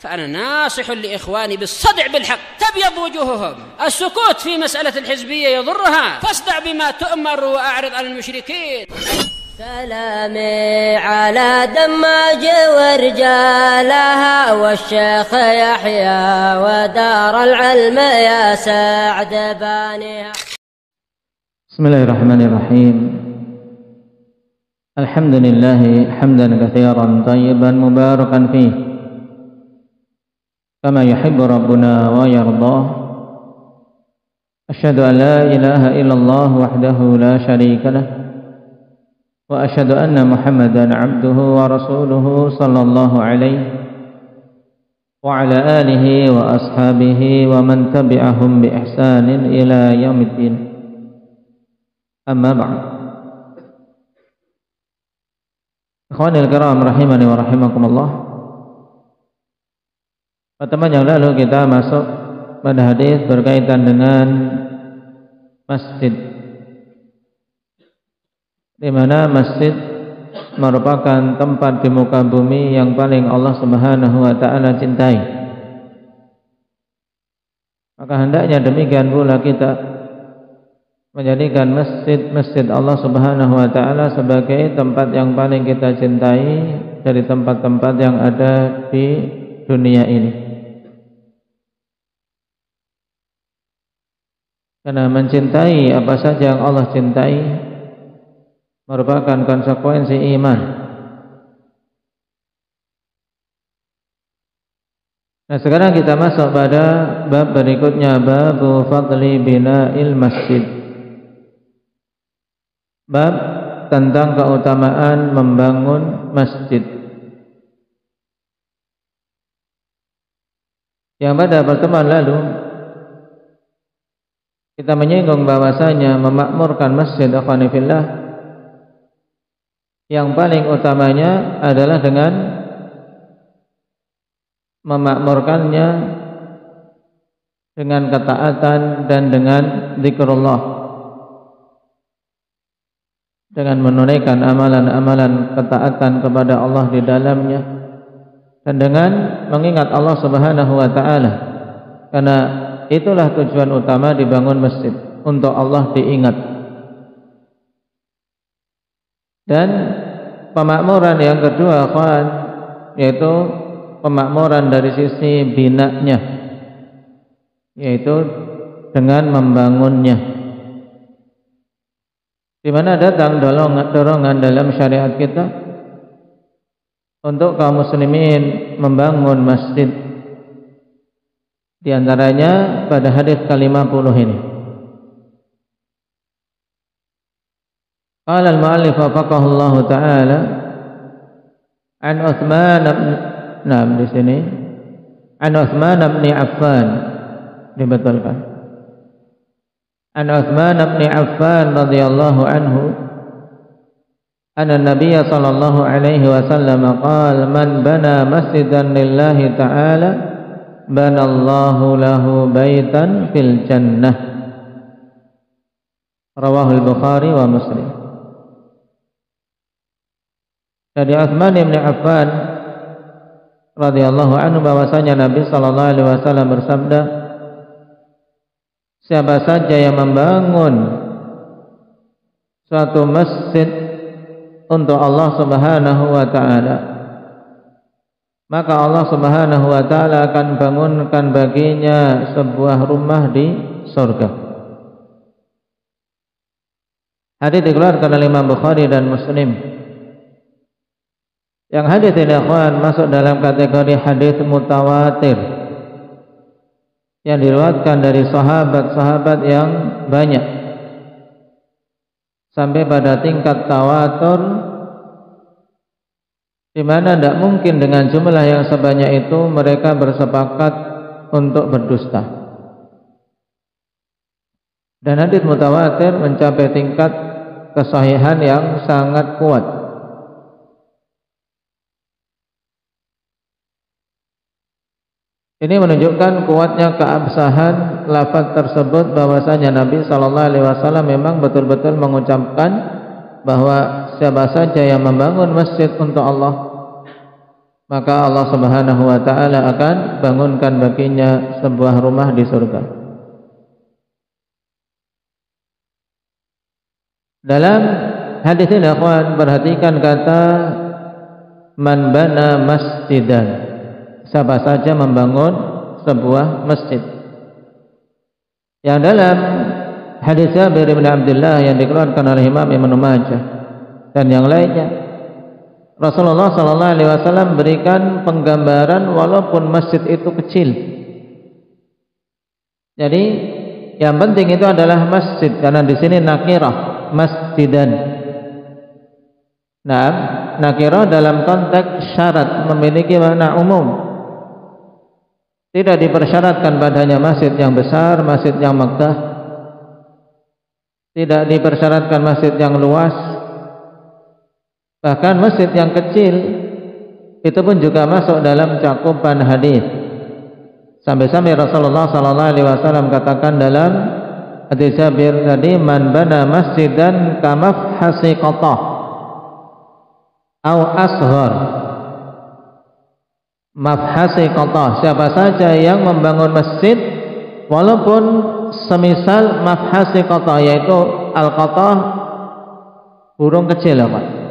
فأنا ناصح لإخواني بالصدع بالحق تبيض وجوههم. السكوت في مسألة الحزبية يضرها، فاصدع بما تؤمر وأعرض عن المشركين. سلامي على دماج ورجالها والشيخ يحيى ودار العلم يا سعد بانيها. بسم الله الرحمن الرحيم. الحمد لله حمدا كثيرا طيبا مباركا فيه كما يحب ربنا ويرضاه. أشهد أن لا إله إلا الله وحده لا شريك له، وأشهد أن محمدا عبده ورسوله صلى الله عليه وعلى آله وأصحابه ومن تبعهم بإحسان إلى يوم الدين. أما بعد. Ikhwanil kiram rahimani wa rahimakumullah. Pertemuan yang lalu kita masuk pada hadis berkaitan dengan masjid, di mana masjid merupakan tempat di muka bumi yang paling Allah Subhanahu wa taala cintai. Maka hendaknya demikian pula kita menjadikan masjid Allah Subhanahu wa taala sebagai tempat yang paling kita cintai dari tempat-tempat yang ada di dunia ini. Karena mencintai apa saja yang Allah cintai merupakan konsekuensi iman. Nah, sekarang kita masuk pada bab berikutnya, babu fadli bina'il masjid. Bab tentang keutamaan membangun masjid. Yang pada pertemuan lalu kita menyinggung bahwasanya memakmurkan masjid akhwani fillah yang paling utamanya adalah dengan memakmurkannya dengan ketaatan dan dengan zikrullah, dengan menunaikan amalan-amalan ketaatan kepada Allah di dalamnya, dan dengan mengingat Allah Subhanahu wa taala. Karena itulah tujuan utama dibangun masjid, untuk Allah diingat. Dan pemakmuran yang kedua, kawan, yaitu pemakmuran dari sisi binanya, yaitu dengan membangunnya. Di mana datang dorongan dalam syariat kita untuk kaum muslimin membangun masjid. Di antaranya pada hadis ke-50 ini. Qala al-mu'allif wafaqahullahu ta'ala an Utsman di sini an Utsman bin Affan, dibetulkan. An Utsman bin Affan radhiyallahu anhu anna Nabiy sallallahu alaihi wasallam qala man bana masjidan lillahi ta'ala banallahu lahu baitan fil jannah. Rawahul Bukhari wa Muslim. Dari Utsman bin Affan radhiyallahu anhu bahwasanya Nabi sallallahu alaihi wasallam bersabda, siapa saja yang membangun suatu masjid untuk Allah Subhanahu wa taala, maka Allah Subhanahu wa taala akan bangunkan baginya sebuah rumah di surga. Hadis dikeluarkan oleh Imam Bukhari dan Muslim. Yang hadis ini akhwan masuk dalam kategori hadis mutawatir, yang diriwayatkan dari sahabat-sahabat yang banyak sampai pada tingkat tawatur, di mana tidak mungkin dengan jumlah yang sebanyak itu mereka bersepakat untuk berdusta. Dan hadis mutawatir mencapai tingkat kesahihan yang sangat kuat. Ini menunjukkan kuatnya keabsahan lafaz tersebut, bahwasanya Nabi sallallahu alaihi wasallam memang betul-betul mengucapkan bahwa siapa saja yang membangun masjid untuk Allah, maka Allah Subhanahu wa taala akan bangunkan baginya sebuah rumah di surga. Dalam hadis ini akhwan, perhatikan kata man bana masjidan, siapa saja membangun sebuah masjid. Yang dalam hadis Jabir bin Abdullah yang dikeluarkan oleh Imam Ibnu Majah dan yang lainnya, Rasulullah sallallahu alaihi wasallam berikan penggambaran walaupun masjid itu kecil. Jadi yang penting itu adalah masjid, karena di sini nakirah, masjidan. Nah, nakirah dalam konteks syarat memiliki makna umum. Tidak dipersyaratkan padanya masjid yang besar, masjid yang megah. Tidak dipersyaratkan masjid yang luas. Bahkan masjid yang kecil itu pun juga masuk dalam cakupan hadis. Sampai-sampai Rasulullah sallallahu alaihi wasallam katakan dalam hadis Jabir tadi, man bana masjidan kamafhasi qatah au asghar. Mafhasi qatah, siapa saja yang membangun masjid walaupun semisal mafhasi qatah, yaitu al-qatah burung kecil apa?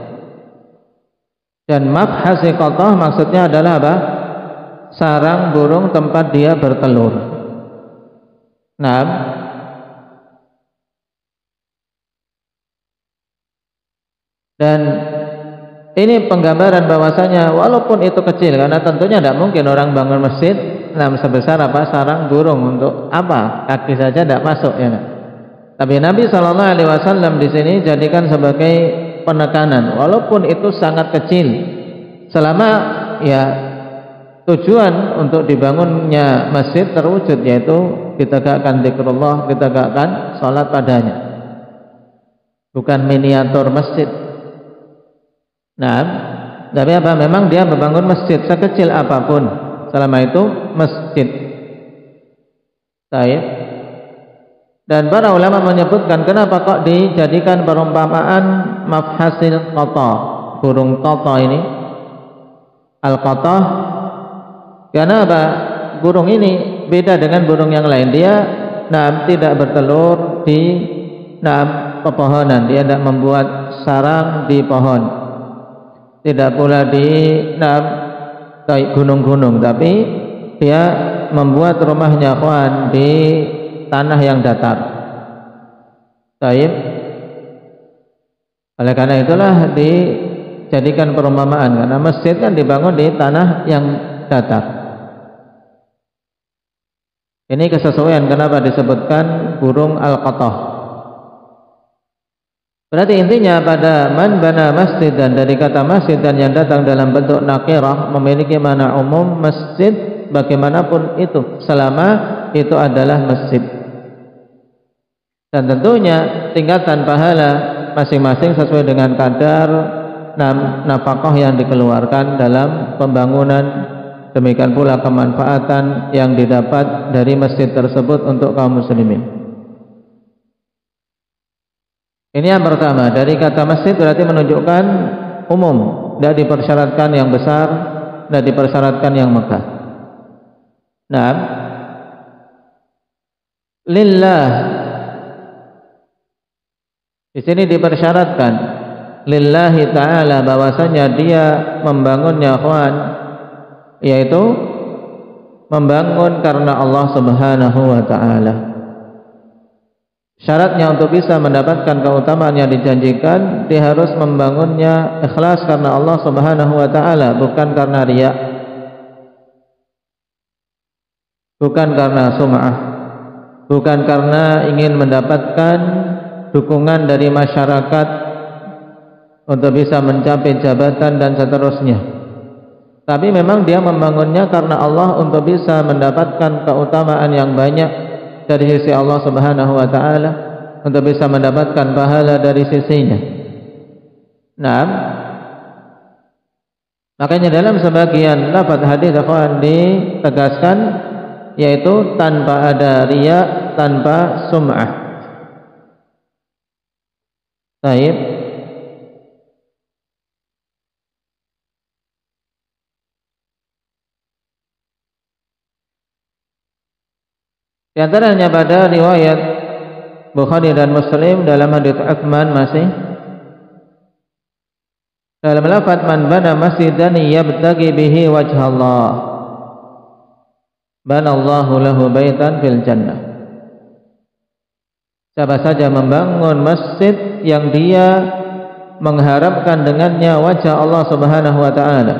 Dan mafhasi qatah maksudnya adalah apa? Sarang burung tempat dia bertelur. Nah, dan ini penggambaran bahwasanya walaupun itu kecil, karena tentunya tidak mungkin orang bangun masjid sebesar apa sarang burung, untuk apa? Kaki saja tidak masuk, ya kan? Tapi Nabi Shallallahu Alaihi Wasallam di sini jadikan sebagai penekanan, walaupun itu sangat kecil, selama ya tujuan untuk dibangunnya masjid terwujud, yaitu ditegakkan zikrullah, ditegakkan salat padanya, bukan miniatur masjid. Nah, tapi apa? Memang dia membangun masjid sekecil apapun, selama itu masjid. Baik. Dan para ulama menyebutkan kenapa kok dijadikan perumpamaan mafhasil qatah, burung qatah ini, al-qatah, karena apa? Burung ini beda dengan burung yang lain. Dia tidak bertelur di pepohonan, dia tidak membuat sarang di pohon, tidak pula di gunung-gunung, tapi dia membuat rumahnya kawan di tanah yang datar. Taib. Oleh karena itulah dijadikan perumpamaan, karena masjid kan dibangun di tanah yang datar. Ini kesesuaian kenapa disebutkan burung al-qatah. Berarti intinya pada man bana masjid, dan dari kata masjid dan yang datang dalam bentuk nakirah memiliki makna umum masjid bagaimanapun itu, selama itu adalah masjid. Dan tentunya tingkatan pahala masing-masing sesuai dengan kadar nafkah yang dikeluarkan dalam pembangunan, demikian pula kemanfaatan yang didapat dari masjid tersebut untuk kaum muslimin. Ini yang pertama, dari kata masjid berarti menunjukkan umum, tidak dipersyaratkan yang besar, tidak dipersyaratkan yang megah. Nah, lillah, di sini dipersyaratkan lillahi ta'ala, bahwasanya dia membangunnya kawan, yaitu membangun karena Allah Subhanahu wa ta'ala. Syaratnya untuk bisa mendapatkan keutamaan yang dijanjikan, dia harus membangunnya ikhlas karena Allah Subhanahu wa ta'ala, bukan karena riya, bukan karena sum'ah, bukan karena ingin mendapatkan dukungan dari masyarakat untuk bisa mencapai jabatan dan seterusnya. Tapi memang dia membangunnya karena Allah untuk bisa mendapatkan keutamaan yang banyak dari sisi Allah Subhanahu wa ta'ala, untuk bisa mendapatkan pahala dari sisinya. Nah, makanya dalam sebagian lafaz hadis akan ditegaskan, yaitu tanpa ada riya, tanpa sum'ah. Baik. Di antaranya pada riwayat Bukhari dan Muslim dalam hadits Utsman masih dalam lafaz man bana masjidan yabtaghi bihi wajhallah banallahu lahu baitan fil jannah. Siapa saja membangun masjid yang dia mengharapkan dengannya wajah Allah Subhanahu wa taala,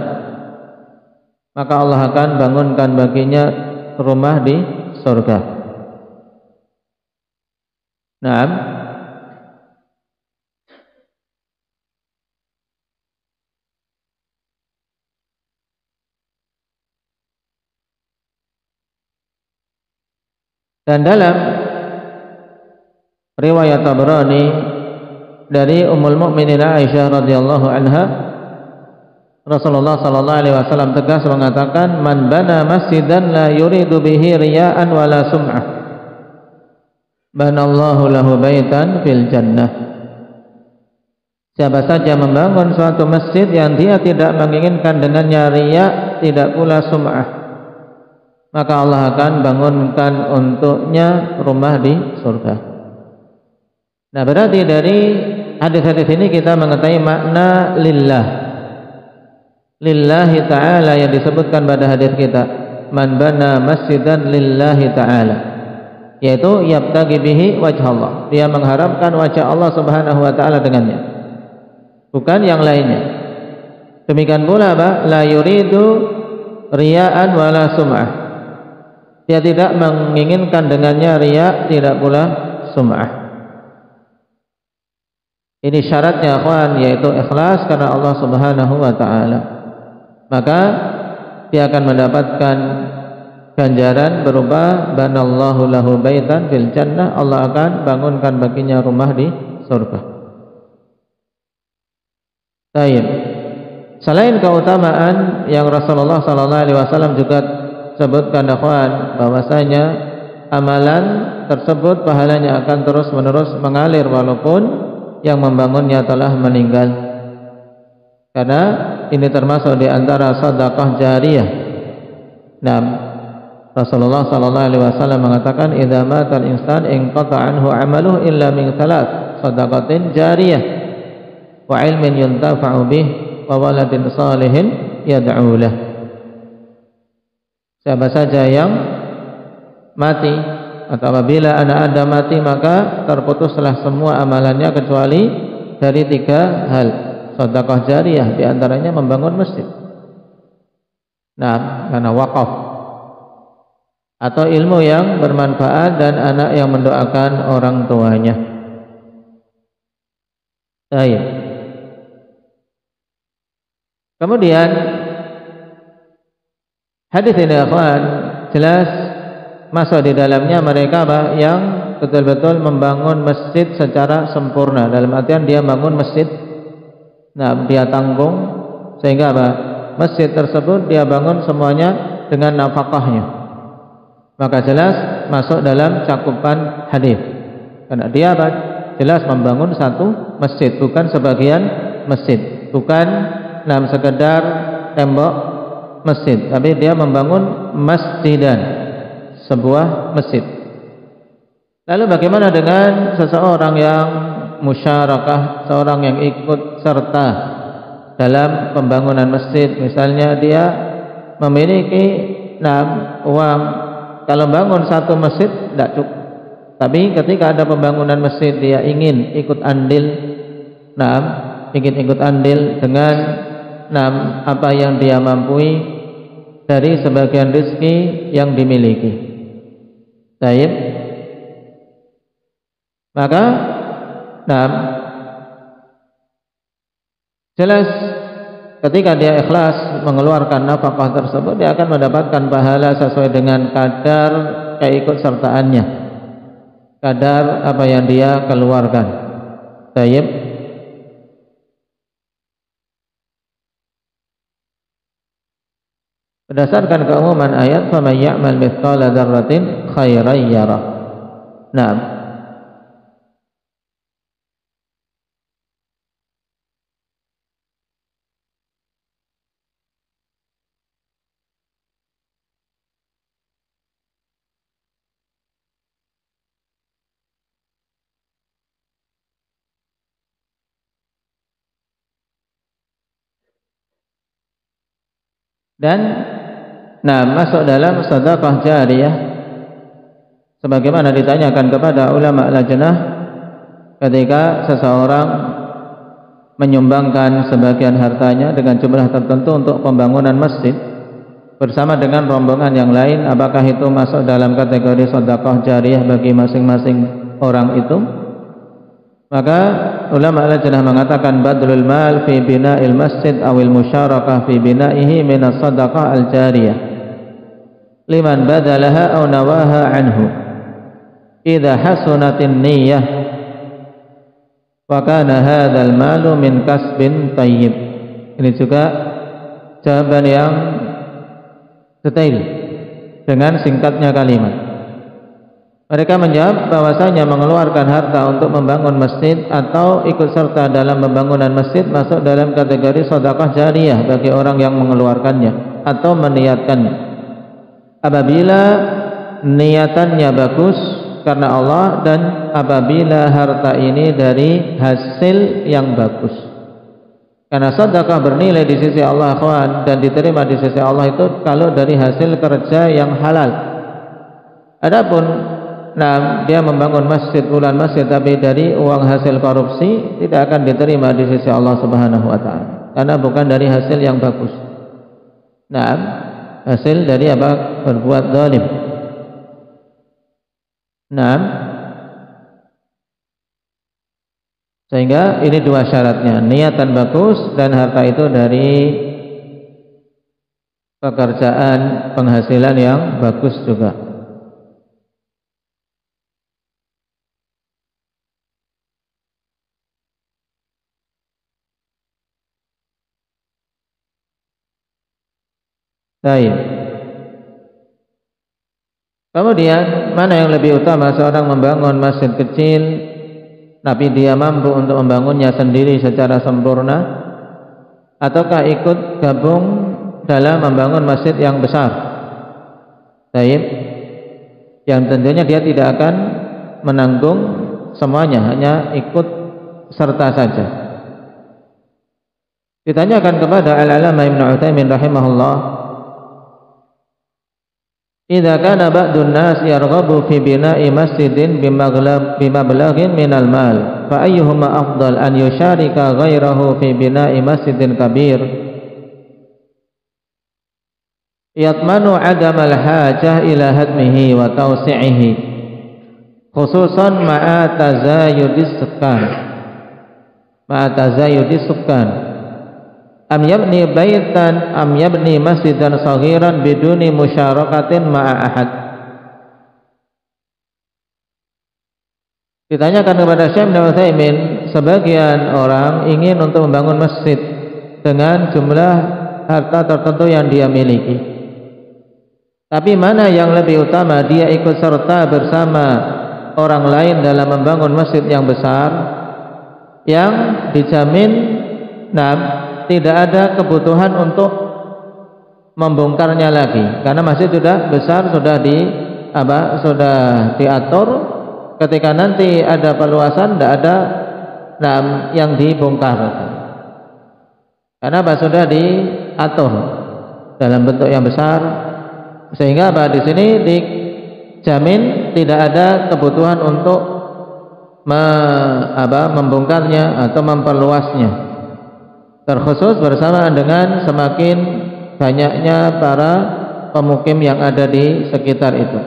maka Allah akan bangunkan baginya rumah di surga. Naam. Dan dalam riwayat Tabrani dari Ummul Mukminin Aisyah radhiyallahu anha, Rasulullah sallallahu alaihi wasallam tegas mengatakan, "Man bana masjidan la yuridu bihi riya'an wala sum'ah, banallahu lahu baitan fil jannah." Siapa saja membangun suatu masjid yang dia tidak menginginkan dengannya riya, tidak pula sum'ah, maka Allah akan bangunkan untuknya rumah di surga. Nah, berarti dari hadis-hadis ini kita mengetahui makna lillah. Lillahi ta'ala yang disebutkan pada hadis kita, man bana masjidan lillahi ta'ala, yaitu yabtaghi bihi wajhallah, dia mengharapkan wajah Allah Subhanahu wa taala dengannya, bukan yang lainnya. Demikian pula apa? La yuridu riya'an wala sum'ah, dia tidak menginginkan dengannya riya, tidak pula sum'ah. Ini syaratnya akhwan, yaitu ikhlas karena Allah Subhanahu wa taala. Maka dia akan mendapatkan ganjaran berupa banallahu lahu baitan fil jannah, Allah akan bangunkan baginya rumah di surga. Baik. Selain keutamaan yang Rasulullah sallallahu alaihi wasallam juga sebutkan akhwan, bahwasanya amalan tersebut pahalanya akan terus-menerus mengalir walaupun yang membangunnya telah meninggal, karena ini termasuk di antara sedekah jariyah. Nah, Rasulullah sallallahu alaihi wasallam mengatakan, "Idza matal insan inqata anhu 'amaluhu illa min thalath, shadaqatin jariyah wa 'ilmin yuntafa'u bih wa waladin salihin yad'u lah." Siapa saja yang mati atau apabila anak Adam mati, maka terputuslah semua amalannya kecuali dari 3 hal. Sedekah jariyah, di antaranya membangun masjid. Nah, karena wakaf, atau ilmu yang bermanfaat dan anak yang mendoakan orang tuanya. Baik. Kemudian hadis ini akhwan jelas masuk di dalamnya mereka yang betul-betul membangun masjid secara sempurna, dalam artian dia bangun masjid, nah dia tanggung, sehingga masjid tersebut dia bangun semuanya dengan nafkahnya, maka jelas masuk dalam cakupan hadis, karena dia jelas membangun satu masjid, bukan sebagian masjid, bukan sekedar tembok masjid, tapi dia membangun masjidan, sebuah masjid. Lalu bagaimana dengan seseorang yang musyarakah, seorang yang ikut serta dalam pembangunan masjid? Misalnya dia memiliki uang, kalau bangun satu masjid tidak cukup, tapi ketika ada pembangunan masjid dia ingin ikut andil, dengan apa yang dia mampu dari sebagian rezeki yang dimiliki. Baik. Maka jelas ketika dia ikhlas mengeluarkan nafkah tersebut, dia akan mendapatkan pahala sesuai dengan kadar keikutsertaannya, kadar apa yang dia keluarkan. Baik. Berdasarkan keumuman ayat, "Faman ya'mal mithqala dzarratin khairan yarah." Naam. Dan masuk dalam sedekah jariyah sebagaimana ditanyakan kepada ulama lajnah ketika seseorang menyumbangkan sebagian hartanya dengan jumlah tertentu untuk pembangunan masjid bersama dengan rombongan yang lain, apakah itu masuk dalam kategori sedekah jariyah bagi masing-masing orang itu? Maka ulama lajnah mengatakan badlul mal fi bina'il masjid awil musyarakah fi bina'ihi min as-sadaqah al-jariyah liman badalaha aw nawaha anhu idza hasunatin niyyah wa kana hadzal malu min kasbin thayyib. Ini juga jawaban yang detail dengan singkatnya kalimat. Mereka menjawab bahwasanya mengeluarkan harta untuk membangun masjid atau ikut serta dalam pembangunan masjid masuk dalam kategori sedekah jariyah bagi orang yang mengeluarkannya atau meniatkannya. Apabila niatannya bagus karena Allah dan apabila harta ini dari hasil yang bagus. Karena sedekah bernilai di sisi Allah akhwan, dan diterima di sisi Allah itu kalau dari hasil kerja yang halal. Adapun dia membangun masjid, bulan masjid, tapi dari uang hasil korupsi, tidak akan diterima di sisi Allah Subhanahu wa taala. Karena bukan dari hasil yang bagus. Hasil dari apa? Berbuat zalim. Sehingga ini dua syaratnya, niatan bagus dan harta itu dari pekerjaan penghasilan yang bagus juga. Baik. Kemudian mana yang lebih utama, seorang membangun masjid kecil tapi dia mampu untuk membangunnya sendiri secara sempurna, ataukah ikut gabung dalam membangun masjid yang besar? Baik. Yang tentunya dia tidak akan menanggung semuanya, hanya ikut serta saja. Ditanyakan kepada Al-Allamah Ibnu Utsaimin rahimahullah, idza kana ba'dun nas yarghabu fi bina'i masjidin bimablaghin minal mal fa ayyuhuma afdal an yusharika ghairahu fi bina'i masjidin kabir yatmanu 'adamal hajah ila hadmihi wa tawsi'ihi khususan ma'a tazayudis sukan am yabni baitan am yabni masjidan saghiran biduni musyarakatin ma'a ahad. Ditanyakan kepada Syekh Ibnu Utsaimin, sebagian orang ingin untuk membangun masjid dengan jumlah harta tertentu yang dia miliki, tapi mana yang lebih utama, dia ikut serta bersama orang lain dalam membangun masjid yang besar yang dijamin tidak ada kebutuhan untuk membongkarnya lagi, karena masjid sudah besar, sudah diatur. Ketika nanti ada perluasan, tidak ada yang dibongkar, karena sudah diatur dalam bentuk yang besar, sehingga di sini dijamin tidak ada kebutuhan untuk membongkarnya atau memperluasnya. Terkhusus bersamaan dengan semakin banyaknya para pemukim yang ada di sekitar itu.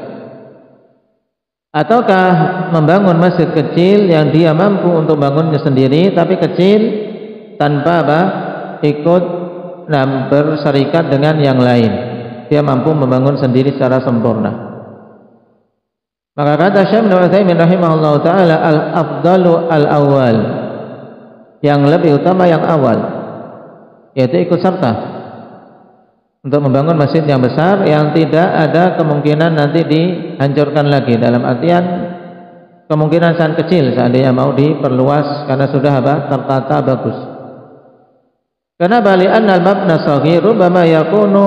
Ataukah membangun masjid kecil yang dia mampu untuk bangunnya sendiri, tapi kecil tanpa ikut berserikat dengan yang lain, dia mampu membangun sendiri secara sempurna. Maka kata Syekh Ibnu Utsaimin rahimahullahu taala, al-afdalu al-awwal, yang lebih utama yang awal, yaitu ikut serta untuk membangun masjid yang besar yang tidak ada kemungkinan nanti dihancurkan lagi, dalam artian kemungkinan sangat kecil seandainya mau diperluas karena sudah tertata bagus. Karena li'anna al-mabna saghir rubbama yakunu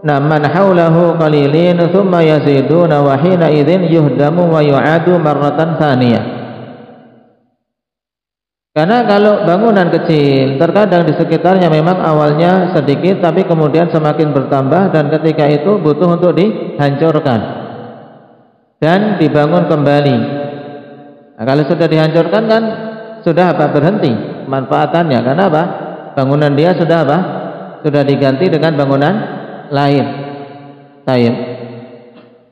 man haulahu qalilin thumma yaziduna wa hina idzin yuhdamu wa yu'adu marratan thaniyah. Karena kalau bangunan kecil, terkadang di sekitarnya memang awalnya sedikit, tapi kemudian semakin bertambah, dan ketika itu butuh untuk dihancurkan dan dibangun kembali. Nah, kalau sudah dihancurkan kan sudah berhenti manfaatannya. Karena bangunan dia sudah sudah diganti dengan bangunan lain. Taib.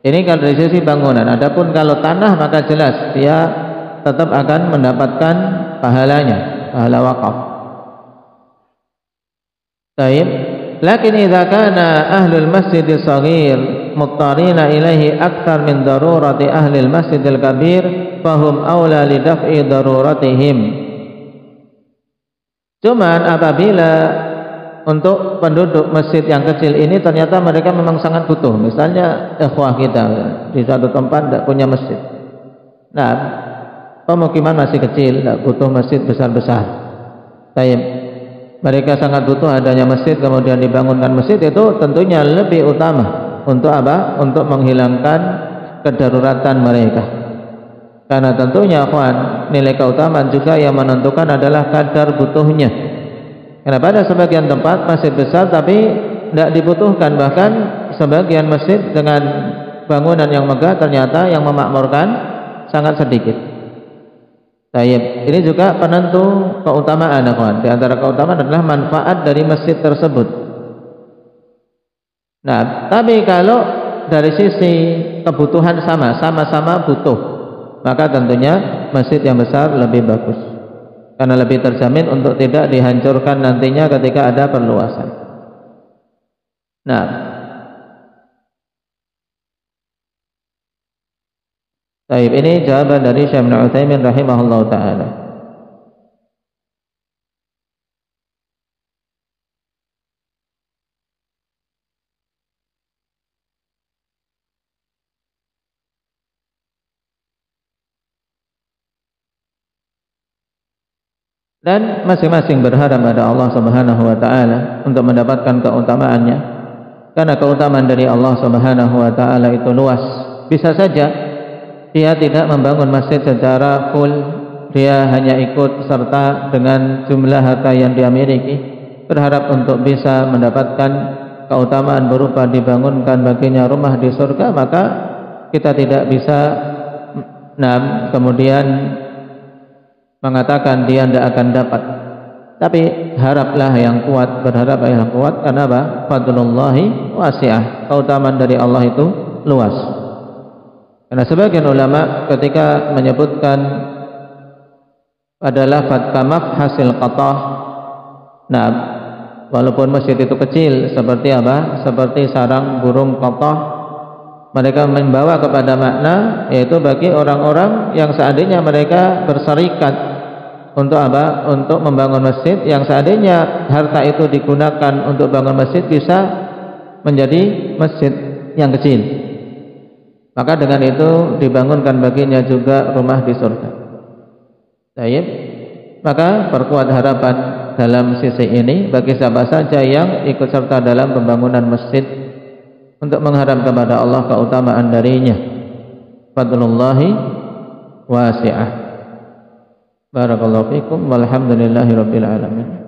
Ini kalau dari sisi bangunan. Adapun kalau tanah, maka jelas dia tetap akan mendapatkan pahalanya, pahala wakaf. Taib. Lakin idza kana ahlul masjidis shaghir muttarina ilaihi akthar min darurati ahlil masjidil kabir, fahum aula lidaf'i daruratihim. Cuman apabila untuk penduduk masjid yang kecil ini ternyata mereka memang sangat butuh. Misalnya ikhwah kita di satu tempat tidak punya masjid. Nah, pemukiman masih kecil, tidak butuh masjid besar-besar. Taib. Mereka sangat butuh adanya masjid, kemudian dibangunkan masjid, itu tentunya lebih utama untuk apa? Untuk menghilangkan kedaruratan mereka. Karena tentunya nilai keutamaan juga yang menentukan adalah kadar butuhnya. Karena pada sebagian tempat masjid besar tapi tidak dibutuhkan, bahkan sebagian masjid dengan bangunan yang megah ternyata yang memakmurkan sangat sedikit. Taib. Ini juga penentu keutamaan, Di antara keutamaan adalah manfaat dari masjid tersebut. Nah, tapi kalau dari sisi kebutuhan sama-sama butuh, maka tentunya masjid yang besar lebih bagus. Karena lebih terjamin untuk tidak dihancurkan nantinya ketika ada perluasan. Nah, baik, ini jawaban dari Syekh Ibnu Utsaimin rahimahullahu taala. Dan masing-masing berharap pada Allah Subhanahu wa taala untuk mendapatkan keutamaannya. Karena keutamaan dari Allah Subhanahu wa taala itu luas. Bisa saja dia tidak membangun masjid secara full, dia hanya ikut serta dengan jumlah harta yang dia miliki, berharap untuk bisa mendapatkan keutamaan berupa dibangunkan baginya rumah di surga, maka kita tidak bisa kemudian mengatakan dia tidak akan dapat. Tapi haraplah yang kuat, berharaplah yang kuat, karena apa? Fadlullahi wasi'ah, keutamaan dari Allah itu luas. Karena sebagian ulama ketika menyebutkan pada lafaz kamaf hasil qatah, nah, walaupun masjid itu kecil seperti apa? Seperti sarang burung qatah, mereka membawa kepada makna yaitu bagi orang-orang yang seandainya mereka berserikat untuk apa? Untuk membangun masjid, yang seandainya harta itu digunakan untuk bangun masjid bisa menjadi masjid yang kecil. Maka dengan itu dibangunkan baginya juga rumah di surga. Baik. Maka perkuat harapan dalam sisi ini bagi siapa saja yang ikut serta dalam pembangunan masjid untuk mengharap kepada Allah keutamaan darinya. Fadlullahi wasi'ah. Barakallahu fikum walhamdulillahi rabbil alamin.